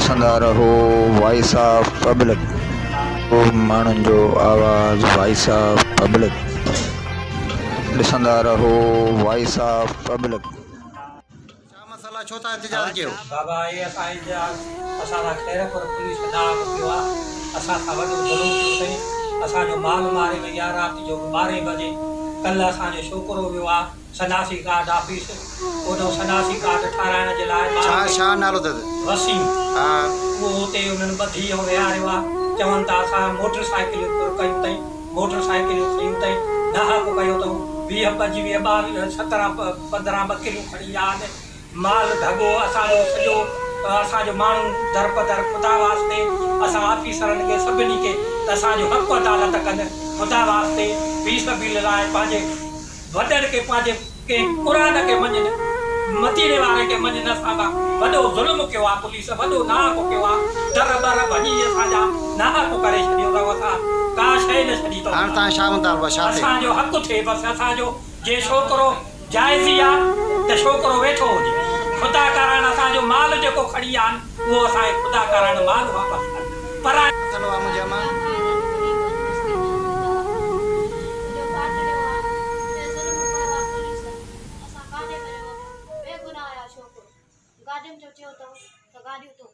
ॾिसंदा रहो voice of public, माण्हुनि जो आवाज़, वॉइस ऑफ पब्लिक। ॾिसंदा रहो वॉइस ऑफ पब्लिक। मसला छो था एहतजाज कयो? बाबा ये असां खैरपुर पुलिस ख़िलाफ कयो आहे। असां सां वॾो ज़ुल्म थियो अथई। असांजो माल मारे वई आहे राति जो 12 बजे। कल्ह असांजो छोकिरो वियो आहे शनाख्ती कार्ड आफिस, उहो शनाख्ती कार्ड ठाराइण जे लाइ छा नालो अथसि? वसीम। हा, उहो हुते उन्हनि ॿधी ऐं विहारियो आहे। चवनि था असां मोटरसाइकिलियूं कयूं अथई, मोटरसाइकिलियूं खयूं अथई, नाहक कयो अथऊं। 20, 25, 22, 17, 15 ॿकरियूं खणी विया आहिनि। माल ढगो असांजो सॼो असांजो माण्हू दरपदर ख़ुदा वास्ते असां ऑफिसरनि खे सभिनी खे असांजो हक़ अदालत कनि। ख़ुदा वास्ते फ़ी सबील लाइ पंहिंजे वॾनि खे पंहिंजे के क़ुर खे मञनि, मतीने वारे खे मञनि। असां खां वॾो ज़ुल्म कयो आहे पुलिस, वॾो नाहक कयो आहे। दर बर भञी असांजा नाहक करे छॾियो अथव। असां का शइ न छॾी अथऊं। हाणे तव्हां छा मुतालबा छा असांजो हक़ थिए बसि। असांजो जे छोकिरो जाइज़ी आहे त छोकिरो वेठो हुजे। ख़ुदा करणु असांजो माल जेको खणी विया आहिनि उहो असांखे ख़ुदा करणु माल वापसि कनि। पर चलो आहे मुंहिंजा मां गाॾियुनि जो थियो अथव त गाॾियूं तो